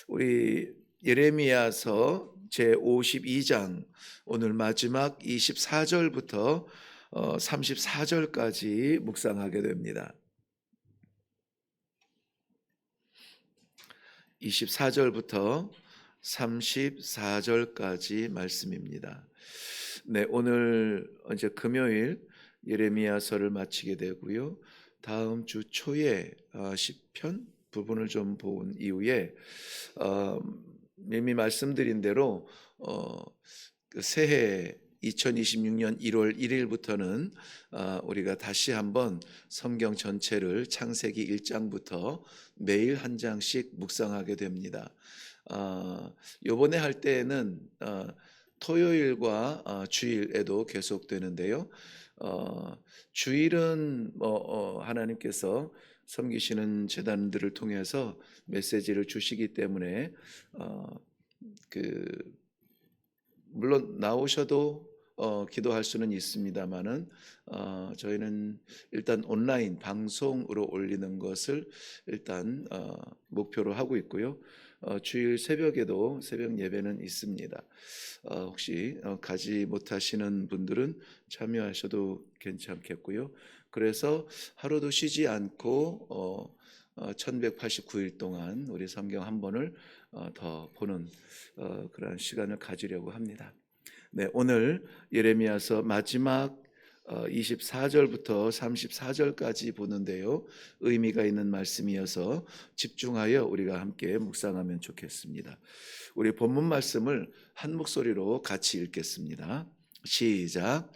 우리 예레미야서 제 52장 오늘 마지막 24절부터 34절까지 묵상하게 됩니다. 24절부터 34절까지 말씀입니다. 네, 오늘 이제 금요일 예레미야서를 마치게 되고요. 다음 주 초에 시편 부분을 좀 본 이후에 이미 말씀드린 대로 그 새해 2026년 1월 1일부터는 우리가 다시 한번 성경 전체를 창세기 1장부터 매일 한 장씩 묵상하게 됩니다. 요번에 할 때에는 토요일과 주일에도 계속되는데요. 주일은 하나님께서 섬기시는 제단들을 통해서 메시지를 주시기 때문에 물론 나오셔도 기도할 수는 있습니다만은 저희는 일단 온라인 방송으로 올리는 것을 일단 목표로 하고 있고요. 주일 새벽에도 새벽 예배는 있습니다. 혹시 가지 못하시는 분들은 참여하셔도 괜찮겠고요. 그래서 하루도 쉬지 않고 1189일 동안 우리 성경 한 번을 더 보는 그런 시간을 가지려고 합니다. 네, 오늘 예레미야서 마지막 24절부터 34절까지 보는데요. 의미가 있는 말씀이어서 집중하여 우리가 함께 묵상하면 좋겠습니다. 우리 본문 말씀을 한 목소리로 같이 읽겠습니다. 시작.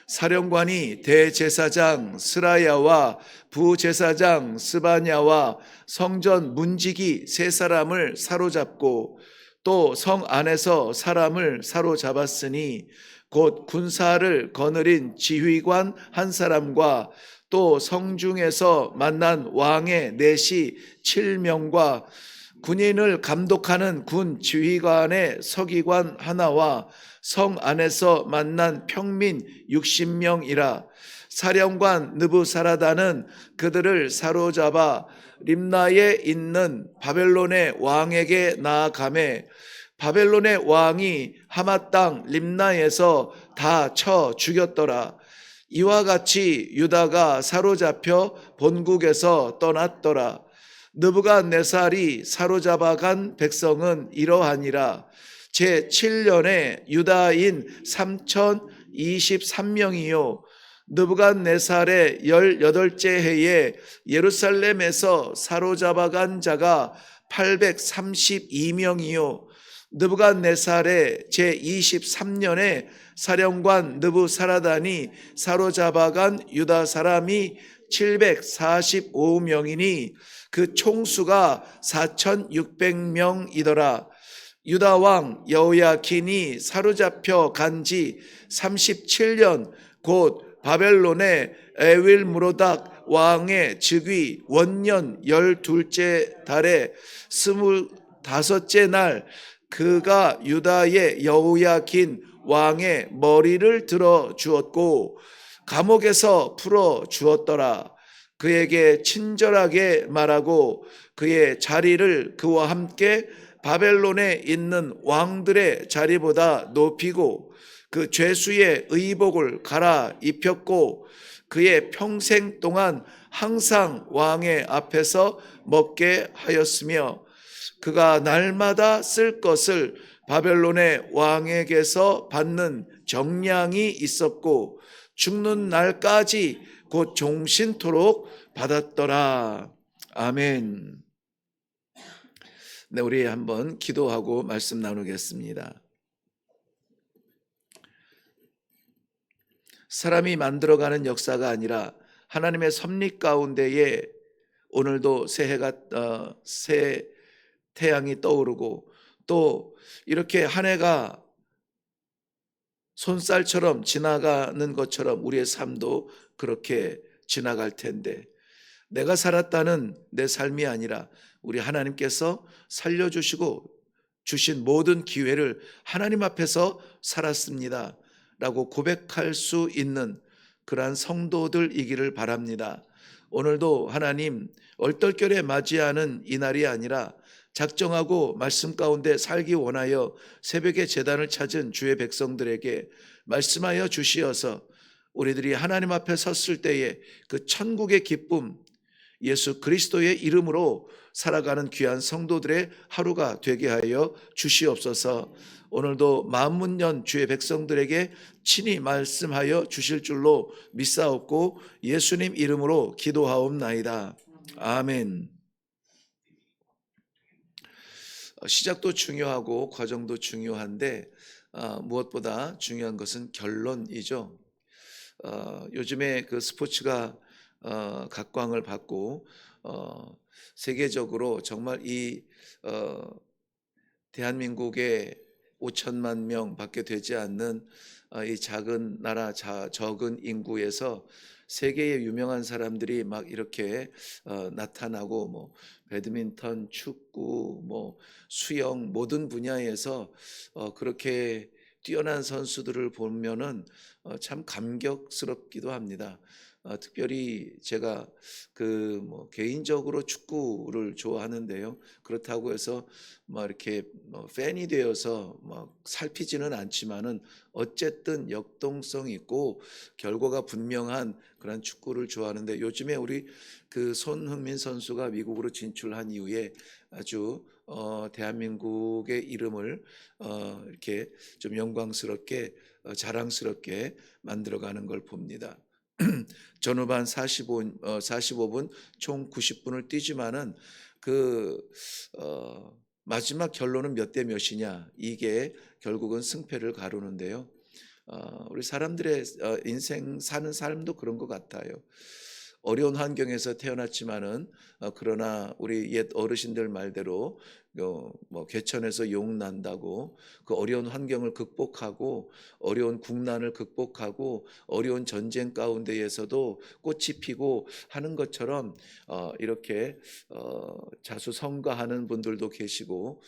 사령관이 대제사장 스라야와 부제사장 스바냐와 성전 문지기 세 사람을 사로잡고 또 성 안에서 사람을 사로잡았으니 곧 군사를 거느린 지휘관 한 사람과 또 성중에서 만난 왕의 내시 7명과 군인을 감독하는 군 지휘관의 서기관 하나와 성 안에서 만난 평민 60명이라. 사령관 느부사라다는 그들을 사로잡아 림나에 있는 바벨론의 왕에게 나아가매 바벨론의 왕이 하맛 땅 림나에서 다 쳐 죽였더라. 이와 같이 유다가 사로잡혀 본국에서 떠났더라. 느부갓네살이 사로잡아간 백성은 이러하니라. 제7년에 유다인 3023명이요 느부갓네살의 18째 해에 예루살렘에서 사로잡아간 자가 832명이요 느부갓네살의 제23년에 사령관 느부사라단이 사로잡아간 유다 사람이 745명이니 그 총수가 4600명이더라. 유다 왕 여호야킨이 사로잡혀 간지 37년 곧 바벨론의 에윌무로닥 왕의 즉위 원년 12째 달에 25째 날 그가 유다의 여호야킨 왕의 머리를 들어 주었고 감옥에서 풀어 주었더라. 그에게 친절하게 말하고 그의 자리를 그와 함께 바벨론에 있는 왕들의 자리보다 높이고 그 죄수의 의복을 갈아 입혔고 그의 평생 동안 항상 왕의 앞에서 먹게 하였으며 그가 날마다 쓸 것을 바벨론의 왕에게서 받는 정량이 있었고 죽는 날까지 곧 종신토록 받았더라. 아멘. 네, 우리 한번 기도하고 말씀 나누겠습니다. 사람이 만들어가는 역사가 아니라 하나님의 섭리 가운데에 오늘도 새 태양이 떠오르고 또 이렇게 한 해가 손살처럼 지나가는 것처럼 우리의 삶도 그렇게 지나갈 텐데 내가 살았다는 내 삶이 아니라 우리 하나님께서 살려주시고 주신 모든 기회를 하나님 앞에서 살았습니다 라고 고백할 수 있는 그러한 성도들이기를 바랍니다. 오늘도 하나님 얼떨결에 맞이하는 이 날이 아니라 작정하고 말씀 가운데 살기 원하여 새벽에 제단을 찾은 주의 백성들에게 말씀하여 주시어서 우리들이 하나님 앞에 섰을 때에 그 천국의 기쁨, 예수 그리스도의 이름으로 살아가는 귀한 성도들의 하루가 되게 하여 주시옵소서. 오늘도 만문연 주의 백성들에게 친히 말씀하여 주실 줄로 믿사옵고 예수님 이름으로 기도하옵나이다. 아멘. 시작도 중요하고 과정도 중요한데 무엇보다 중요한 것은 결론이죠. 요즘에 그 스포츠가 각광을 받고 세계적으로 정말 이 대한민국의 5천만 명밖에 되지 않는 이 작은 나라, 적은 인구에서 세계의 유명한 사람들이 막 이렇게 나타나고 뭐 배드민턴, 축구, 뭐 수영 모든 분야에서 그렇게 뛰어난 선수들을 보면은 참 감격스럽기도 합니다. 특별히 제가 그 뭐 개인적으로 축구를 좋아하는데요. 그렇다고 해서 뭐 이렇게 뭐 팬이 되어서 막 살피지는 않지만은 어쨌든 역동성 있고 결과가 분명한 그런 축구를 좋아하는데 요즘에 우리 그 손흥민 선수가 미국으로 진출한 이후에 아주 대한민국의 이름을 이렇게 좀 영광스럽게 자랑스럽게 만들어가는 걸 봅니다. 전후반 45분 총 90분을 뛰지만은 그 마지막 결론은 몇 대 몇이냐 이게 결국은 승패를 가르는데요. 우리 사람들의 인생 사는 삶도 그런 것 같아요. 어려운 환경에서 태어났지만은 그러나 우리 옛 어르신들 말대로 뭐 개천에서 용 난다고 그 어려운 환경을 극복하고 어려운 국난을 극복하고 어려운 전쟁 가운데에서도 꽃이 피고 하는 것처럼 이렇게 자수성가하는 분들도 계시고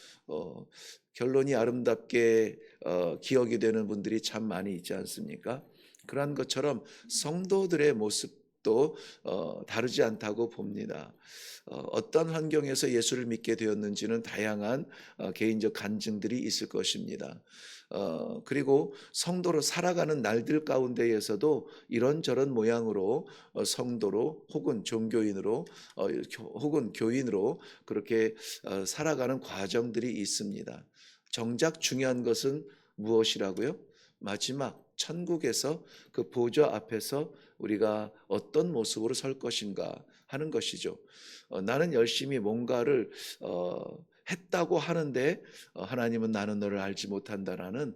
결론이 아름답게 기억이 되는 분들이 참 많이 있지 않습니까? 그러한 것처럼 성도들의 모습도 다르지 않다고 봅니다. 어떤 환경에서 예수를 믿게 되었는지는 다양한 개인적 간증들이 있을 것입니다. 그리고 성도로 살아가는 날들 가운데에서도 이런저런 모양으로 성도로 혹은 종교인으로 혹은 교인으로 그렇게 살아가는 과정들이 있습니다. 정작 중요한 것은 무엇이라고요? 마지막 천국에서 그 보좌 앞에서 우리가 어떤 모습으로 설 것인가 하는 것이죠. 나는 열심히 뭔가를 했다고 하는데 하나님은 나는 너를 알지 못한다라는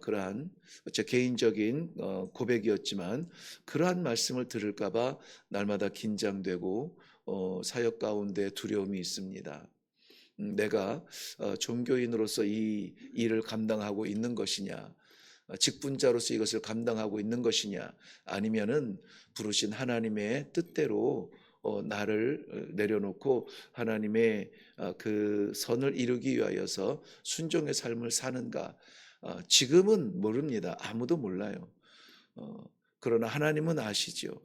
그러한 제 개인적인 고백이었지만 그러한 말씀을 들을까봐 날마다 긴장되고 사역 가운데 두려움이 있습니다. 내가 종교인으로서 이 일을 감당하고 있는 것이냐, 직분자로서 이것을 감당하고 있는 것이냐, 아니면은 부르신 하나님의 뜻대로 나를 내려놓고 하나님의 그 선을 이루기 위하여서 순종의 삶을 사는가? 지금은 모릅니다. 아무도 몰라요. 그러나 하나님은 아시죠.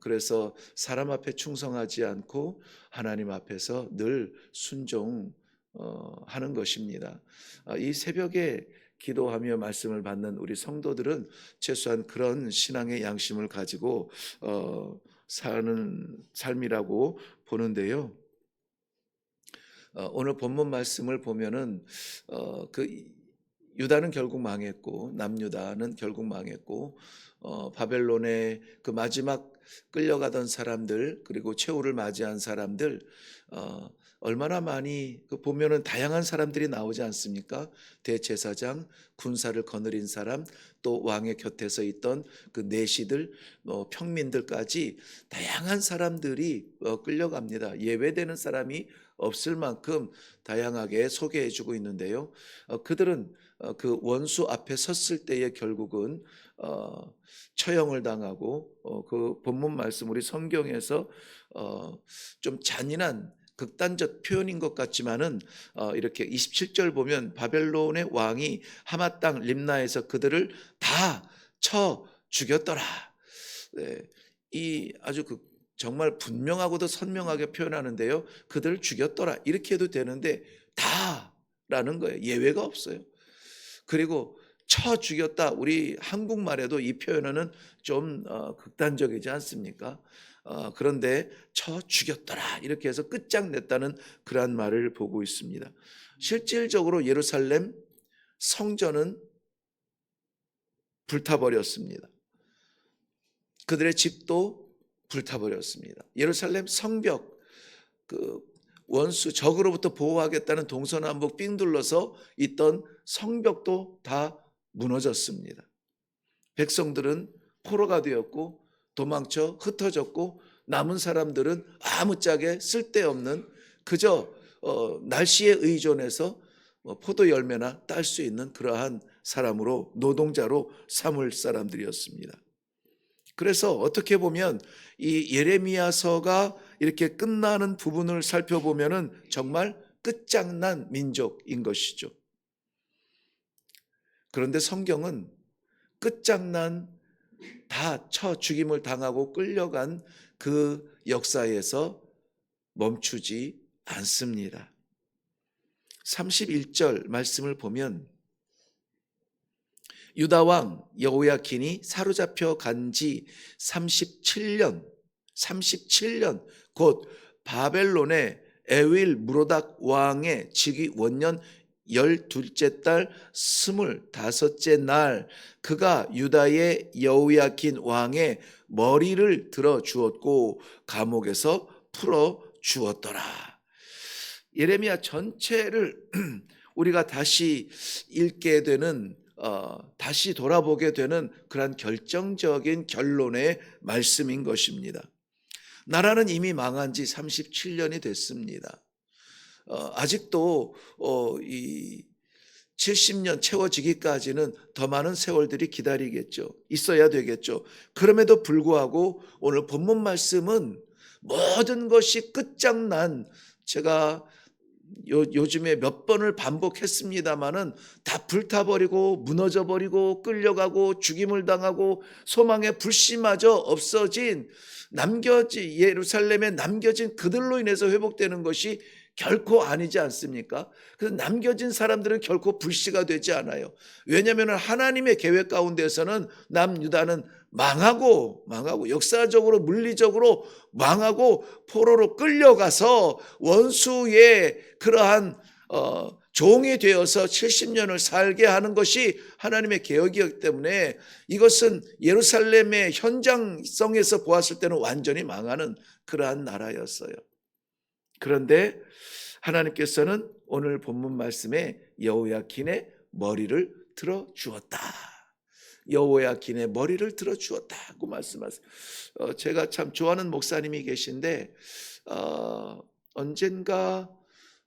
그래서 사람 앞에 충성하지 않고 하나님 앞에서 늘 순종하는 것입니다. 이 새벽에 기도하며 말씀을 받는 우리 성도들은 최소한 그런 신앙의 양심을 가지고 사는 삶이라고 보는데요. 오늘 본문 말씀을 보면은 그 유다는 결국 망했고 남유다는 결국 망했고 바벨론의 그 마지막 끌려가던 사람들 그리고 최후를 맞이한 사람들 얼마나 많이 그 보면은 다양한 사람들이 나오지 않습니까? 대제사장, 군사를 거느린 사람, 또 왕의 곁에서 있던 그 내시들, 평민들까지 다양한 사람들이 끌려갑니다. 예외되는 사람이 없을 만큼 다양하게 소개해주고 있는데요. 그들은 그 원수 앞에 섰을 때에 결국은 처형을 당하고 그 본문 말씀 우리 성경에서 좀 잔인한 극단적 표현인 것 같지만은 이렇게 27절 보면 바벨론의 왕이 하마 땅 림나에서 그들을 다 쳐 죽였더라. 네, 이 아주 그 정말 분명하고도 선명하게 표현하는데요. 그들을 죽였더라 이렇게 해도 되는데 다라는 거예요. 예외가 없어요. 그리고 쳐 죽였다. 우리 한국말에도 이 표현은 좀 극단적이지 않습니까? 그런데 쳐 죽였더라 이렇게 해서 끝장냈다는 그러한 말을 보고 있습니다. 실질적으로 예루살렘 성전은 불타버렸습니다. 그들의 집도 불타버렸습니다. 예루살렘 성벽, 그 원수 적으로부터 보호하겠다는 동서남북 삥 둘러서 있던 성벽도 다 무너졌습니다. 백성들은 포로가 되었고 도망쳐 흩어졌고 남은 사람들은 아무짝에 쓸데없는 그저 날씨에 의존해서 포도 열매나 딸 수 있는 그러한 사람으로 노동자로 삼을 사람들이었습니다. 그래서 어떻게 보면 이 예레미야서가 이렇게 끝나는 부분을 살펴보면은 정말 끝장난 민족인 것이죠. 그런데 성경은 끝장난 다 쳐 죽임을 당하고 끌려간 그 역사에서 멈추지 않습니다. 31절 말씀을 보면 유다 왕 여호야킨이 사로잡혀 간 지 37년 곧 바벨론의 에윌 무로닥 왕의 즉위 원년 12째 달 25째 날 그가 유다의 여호야킨 왕의 머리를 들어 주었고 감옥에서 풀어 주었더라. 예레미야 전체를 우리가 다시 읽게 되는 다시 돌아보게 되는 그런 결정적인 결론의 말씀인 것입니다. 나라는 이미 망한 지 37년이 됐습니다. 아직도 이 70년 채워지기까지는 더 많은 세월들이 기다리겠죠. 있어야 되겠죠. 그럼에도 불구하고 오늘 본문 말씀은 모든 것이 끝장난, 제가 요즘에 몇 번을 반복했습니다마는 다 불타버리고 무너져버리고 끌려가고 죽임을 당하고 소망의 불씨마저 없어진 예루살렘에 남겨진 그들로 인해서 회복되는 것이 결코 아니지 않습니까? 그래서 남겨진 사람들은 결코 불씨가 되지 않아요. 왜냐하면 하나님의 계획 가운데서는 남유다는 망하고 역사적으로 물리적으로 망하고 포로로 끌려가서 원수의 그러한 종이 되어서 70년을 살게 하는 것이 하나님의 계획이었기 때문에 이것은 예루살렘의 현장성에서 보았을 때는 완전히 망하는 그러한 나라였어요. 그런데 하나님께서는 오늘 본문 말씀에 여호야킨의 머리를 들어 주었다. 여호야킨의 머리를 들어 주었다고 말씀하세요. 제가 참 좋아하는 목사님이 계신데 언젠가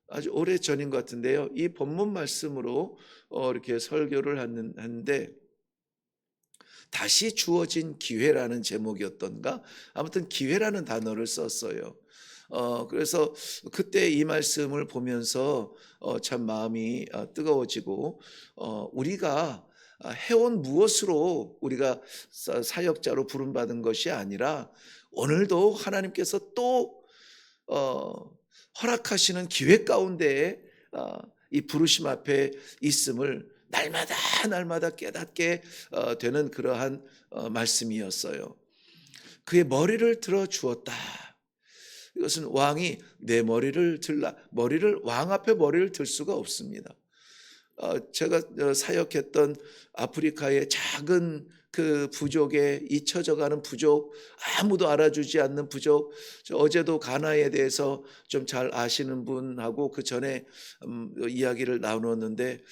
아주 오래 전인 것 같은데요. 이 본문 말씀으로 이렇게 설교를 하는데 다시 주어진 기회라는 제목이었던가 아무튼 기회라는 단어를 썼어요. 그래서 그때 이 말씀을 보면서 참 마음이 뜨거워지고 우리가 해온 무엇으로 우리가 사역자로 부름받은 것이 아니라 오늘도 하나님께서 또 허락하시는 기회 가운데 이 부르심 앞에 있음을 날마다 깨닫게 되는 그러한 말씀이었어요. 그의 머리를 들어 주었다. 이것은 왕이 내 머리를 들라, 왕 앞에 머리를 들 수가 없습니다. 제가 사역했던 아프리카의 작은 그 부족에 잊혀져가는 부족, 아무도 알아주지 않는 부족, 어제도 가나에 대해서 좀 잘 아시는 분하고 그 전에 이야기를 나누었는데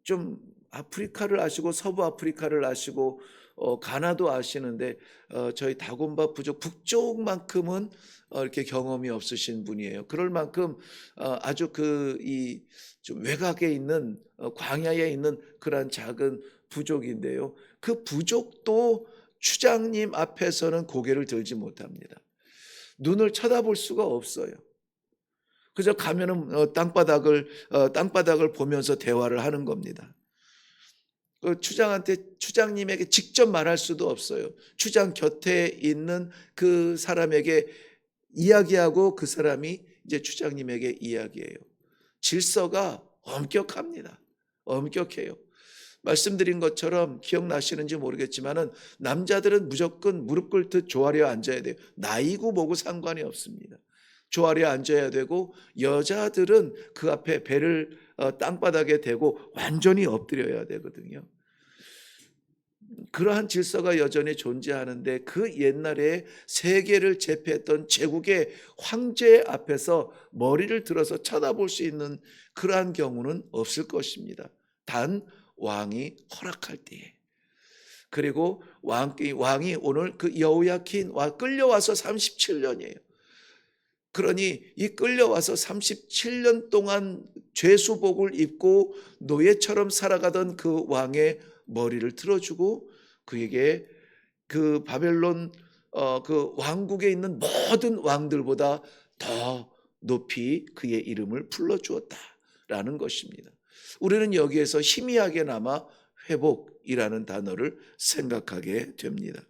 좀 아프리카를 아시고 서부 아프리카를 아시고 가나도 아시는데 저희 다곤바 부족 북쪽만큼은 이렇게 경험이 없으신 분이에요. 그럴 만큼 아주 좀 외곽에 있는 광야에 있는 그러한 작은 부족인데요. 그 부족도 추장님 앞에서는 고개를 들지 못합니다. 눈을 쳐다볼 수가 없어요. 그저 가면은 땅바닥을 보면서 대화를 하는 겁니다. 그 추장님에게 직접 말할 수도 없어요. 추장 곁에 있는 그 사람에게 이야기하고 그 사람이 이제 추장님에게 이야기해요. 질서가 엄격합니다. 엄격해요. 말씀드린 것처럼 기억나시는지 모르겠지만은 남자들은 무조건 무릎 꿇듯 조아려 앉아야 돼요. 나이고 뭐고 상관이 없습니다. 조아려 앉아야 되고, 여자들은 그 앞에 배를 땅바닥에 대고 완전히 엎드려야 되거든요. 그러한 질서가 여전히 존재하는데, 그 옛날에 세계를 제패했던 제국의 황제 앞에서 머리를 들어서 쳐다볼 수 있는 그러한 경우는 없을 것입니다. 단 왕이 허락할 때에. 그리고 왕이 오늘 그 여호야킨 끌려와서 37년이에요. 그러니 이 끌려와서 37년 동안 죄수복을 입고 노예처럼 살아가던 그 왕의 머리를 틀어주고, 그에게 그 바벨론 그 왕국에 있는 모든 왕들보다 더 높이 그의 이름을 불러주었다라는 것입니다. 우리는 여기에서 희미하게나마 회복이라는 단어를 생각하게 됩니다.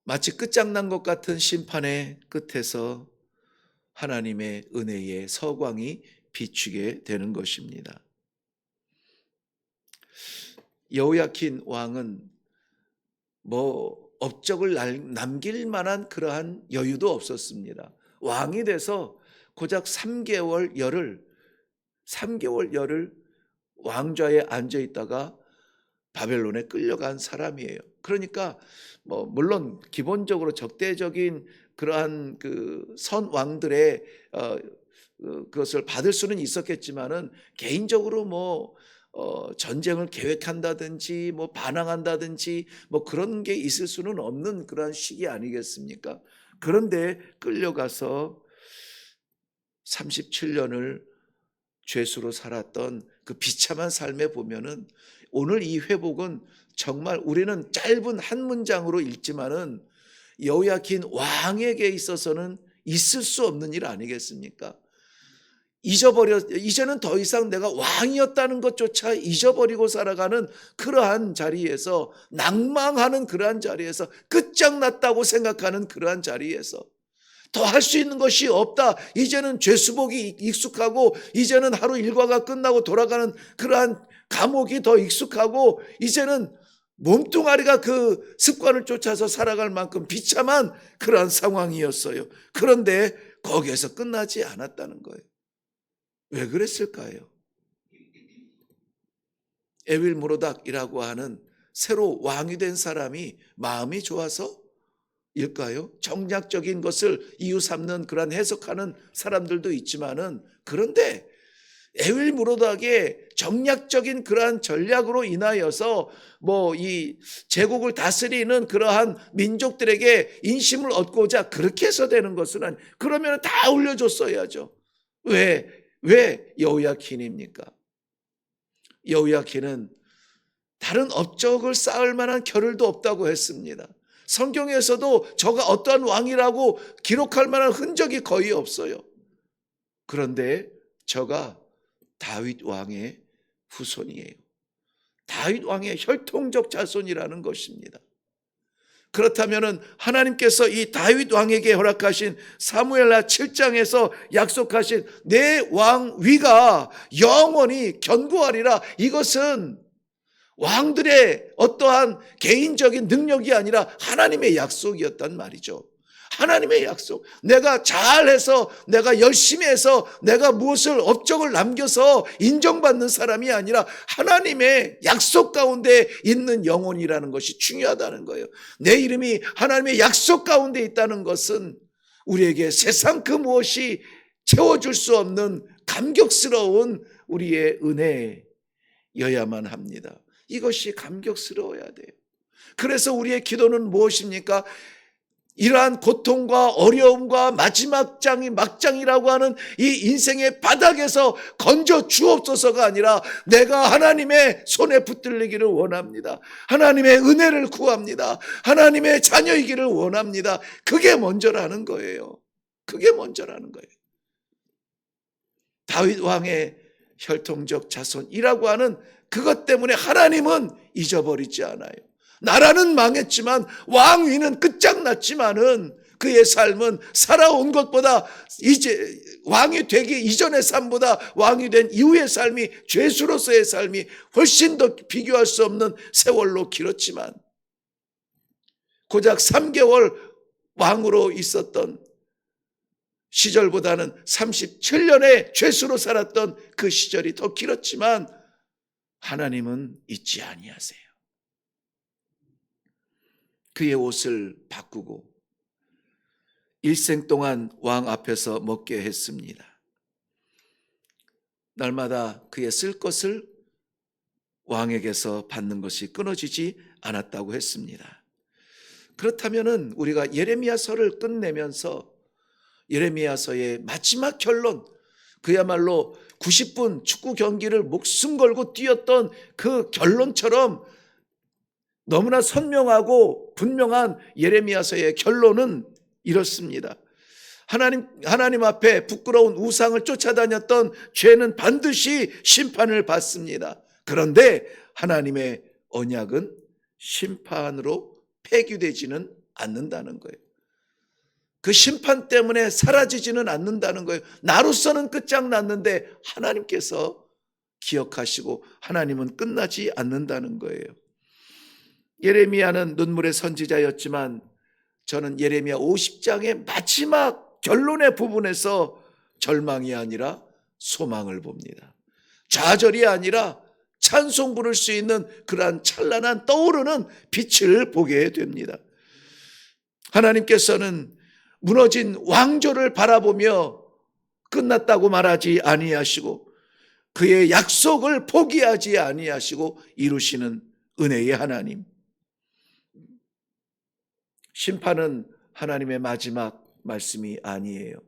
마치 끝장난 것 같은 심판의 끝에서 하나님의 은혜의 서광이 비추게 되는 것입니다. 여호야킨 왕은 업적을 남길 만한 그러한 여유도 없었습니다. 왕이 돼서 고작 3개월 열을 왕좌에 앉아 있다가 바벨론에 끌려간 사람이에요. 그러니까 물론 기본적으로 적대적인 그러한 그 선 왕들의 그것을 받을 수는 있었겠지만은, 개인적으로 전쟁을 계획한다든지 반항한다든지 그런 게 있을 수는 없는 그러한 시기 아니겠습니까? 그런데 끌려가서 37년을 죄수로 살았던 그 비참한 삶에 보면은, 오늘 이 회복은 정말 우리는 짧은 한 문장으로 읽지만은 여호야킨 왕에게 있어서는 있을 수 없는 일 아니겠습니까? 이제는 더 이상 내가 왕이었다는 것조차 잊어버리고 살아가는 그러한 자리에서, 낭망하는 그러한 자리에서, 끝장났다고 생각하는 그러한 자리에서 더 할 수 있는 것이 없다. 이제는 죄수복이 익숙하고, 이제는 하루 일과가 끝나고 돌아가는 그러한 감옥이 더 익숙하고, 이제는 몸뚱아리가 그 습관을 쫓아서 살아갈 만큼 비참한 그러한 상황이었어요. 그런데 거기에서 끝나지 않았다는 거예요. 왜 그랬을까요? 에윌 무로닥이라고 하는 새로 왕이 된 사람이 마음이 좋아서 일까요? 정략적인 것을 이유 삼는 그런 해석하는 사람들도 있지만은, 그런데 에윌 무로닥의 정략적인 그러한 전략으로 인하여서 이 제국을 다스리는 그러한 민족들에게 인심을 얻고자 그렇게 해서 되는 것은 아니. 그러면 다 올려줬어야죠. 왜 여호야킨입니까? 여호야킨은 다른 업적을 쌓을 만한 겨를도 없다고 했습니다. 성경에서도 저가 어떠한 왕이라고 기록할 만한 흔적이 거의 없어요. 그런데 저가 다윗 왕의 후손이에요. 다윗 왕의 혈통적 자손이라는 것입니다. 그렇다면 하나님께서 이 다윗 왕에게 허락하신 사무엘하 7장에서 약속하신 내 왕위가 영원히 견고하리라, 이것은 왕들의 어떠한 개인적인 능력이 아니라 하나님의 약속이었단 말이죠. 하나님의 약속. 내가 잘해서, 내가 열심히 해서, 내가 무엇을 업적을 남겨서 인정받는 사람이 아니라 하나님의 약속 가운데 있는 영혼이라는 것이 중요하다는 거예요. 내 이름이 하나님의 약속 가운데 있다는 것은 우리에게 세상 그 무엇이 채워줄 수 없는 감격스러운 우리의 은혜여야만 합니다. 이것이 감격스러워야 돼요. 그래서 우리의 기도는 무엇입니까? 이러한 고통과 어려움과 막장이라고 하는 이 인생의 바닥에서 건져 주옵소서가 아니라, 내가 하나님의 손에 붙들리기를 원합니다. 하나님의 은혜를 구합니다. 하나님의 자녀이기를 원합니다. 그게 먼저라는 거예요. 그게 먼저라는 거예요. 다윗 왕의 혈통적 자손이라고 하는 그것 때문에 하나님은 잊어버리지 않아요. 나라는 망했지만 왕위는 끝장났지만은 그의 삶은 살아온 것보다 이제 왕이 되기 이전의 삶보다 왕이 된 이후의 삶이, 죄수로서의 삶이 훨씬 더 비교할 수 없는 세월로 길었지만 고작 3개월 왕으로 있었던 시절보다는 37년의 죄수로 살았던 그 시절이 더 길었지만 하나님은 잊지 아니하세요. 그의 옷을 바꾸고 일생 동안 왕 앞에서 먹게 했습니다. 날마다 그의 쓸 것을 왕에게서 받는 것이 끊어지지 않았다고 했습니다. 그렇다면은 우리가 예레미야서를 끝내면서 예레미야서의 마지막 결론, 그야말로 90분 축구 경기를 목숨 걸고 뛰었던 그 결론처럼 너무나 선명하고 분명한 예레미야서의 결론은 이렇습니다. 하나님 앞에 부끄러운 우상을 쫓아다녔던 죄는 반드시 심판을 받습니다. 그런데 하나님의 언약은 심판으로 폐기되지는 않는다는 거예요. 그 심판 때문에 사라지지는 않는다는 거예요. 나로서는 끝장났는데 하나님께서 기억하시고 하나님은 끝나지 않는다는 거예요. 예레미야는 눈물의 선지자였지만 저는 예레미야 50장의 마지막 결론의 부분에서 절망이 아니라 소망을 봅니다. 좌절이 아니라 찬송 부를 수 있는 그러한 찬란한 떠오르는 빛을 보게 됩니다. 하나님께서는 무너진 왕조를 바라보며 끝났다고 말하지 아니하시고 그의 약속을 포기하지 아니하시고 이루시는 은혜의 하나님. 심판은 하나님의 마지막 말씀이 아니에요.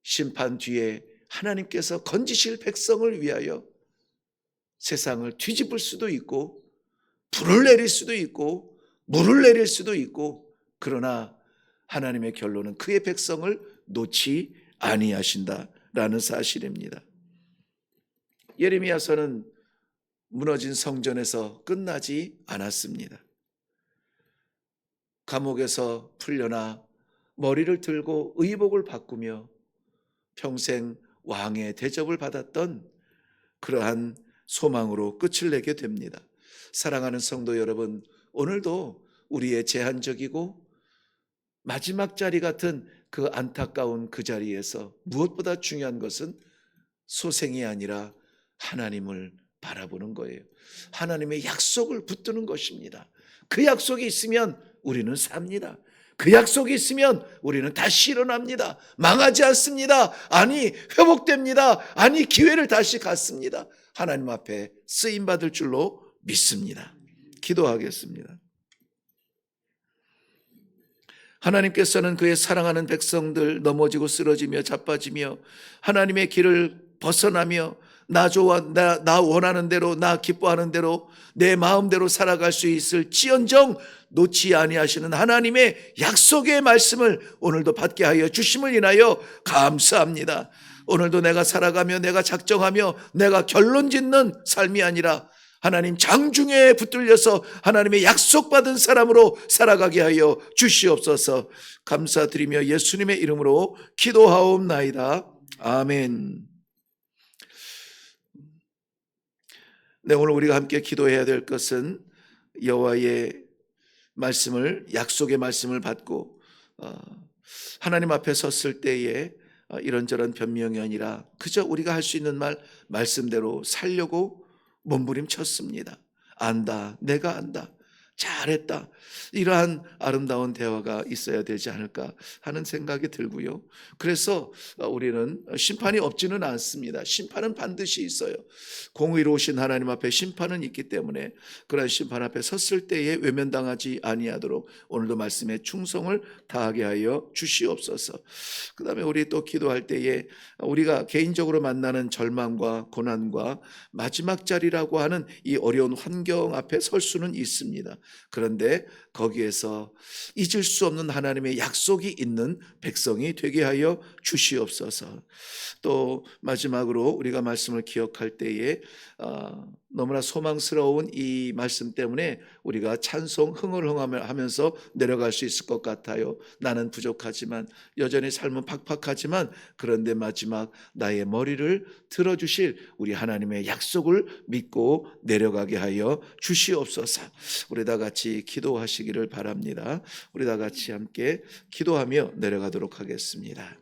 심판 뒤에 하나님께서 건지실 백성을 위하여 세상을 뒤집을 수도 있고 불을 내릴 수도 있고 물을 내릴 수도 있고, 그러나 하나님의 결론은 그의 백성을 놓지 아니하신다라는 사실입니다. 예레미야서는 무너진 성전에서 끝나지 않았습니다. 감옥에서 풀려나 머리를 들고 의복을 바꾸며 평생 왕의 대접을 받았던 그러한 소망으로 끝을 내게 됩니다. 사랑하는 성도 여러분, 오늘도 우리의 제한적이고 마지막 자리 같은 그 안타까운 그 자리에서 무엇보다 중요한 것은 소생이 아니라 하나님을 바라보는 거예요. 하나님의 약속을 붙드는 것입니다. 그 약속이 있으면 우리는 삽니다. 그 약속이 있으면 우리는 다시 일어납니다. 망하지 않습니다. 아니, 회복됩니다. 아니, 기회를 다시 갖습니다. 하나님 앞에 쓰임받을 줄로 믿습니다. 기도하겠습니다. 하나님께서는 그의 사랑하는 백성들 넘어지고 쓰러지며 자빠지며 하나님의 길을 벗어나며 나 원하는 대로, 나 기뻐하는 대로 내 마음대로 살아갈 수 있을지언정 놓지 아니하시는 하나님의 약속의 말씀을 오늘도 받게 하여 주심을 인하여 감사합니다. 오늘도 내가 살아가며 내가 작정하며 내가 결론 짓는 삶이 아니라 하나님 장중에 붙들려서 하나님의 약속받은 사람으로 살아가게 하여 주시옵소서. 감사드리며 예수님의 이름으로 기도하옵나이다. 아멘. 네, 오늘 우리가 함께 기도해야 될 것은 여호와의 말씀을, 약속의 말씀을 받고 하나님 앞에 섰을 때에 이런저런 변명이 아니라 그저 우리가 할 수 있는 말씀대로 살려고 몸부림쳤습니다. 안다, 내가 안다, 잘했다. 이러한 아름다운 대화가 있어야 되지 않을까 하는 생각이 들고요. 그래서 우리는 심판이 없지는 않습니다. 심판은 반드시 있어요. 공의로우신 하나님 앞에 심판은 있기 때문에 그러한 심판 앞에 섰을 때에 외면당하지 아니하도록 오늘도 말씀에 충성을 다하게 하여 주시옵소서. 그 다음에 우리 또 기도할 때에 우리가 개인적으로 만나는 절망과 고난과 마지막 자리라고 하는 이 어려운 환경 앞에 설 수는 있습니다. 그런데 거기에서 잊을 수 없는 하나님의 약속이 있는 백성이 되게 하여 주시옵소서. 또 마지막으로 우리가 말씀을 기억할 때에 너무나 소망스러운 이 말씀 때문에 우리가 찬송 흥얼흥얼하면서 내려갈 수 있을 것 같아요. 나는 부족하지만 여전히 삶은 팍팍하지만 그런데 마지막 나의 머리를 들어주실 우리 하나님의 약속을 믿고 내려가게 하여 주시옵소서. 우리 다 같이 기도하시기를 바랍니다. 우리 다 같이 함께 기도하며 내려가도록 하겠습니다.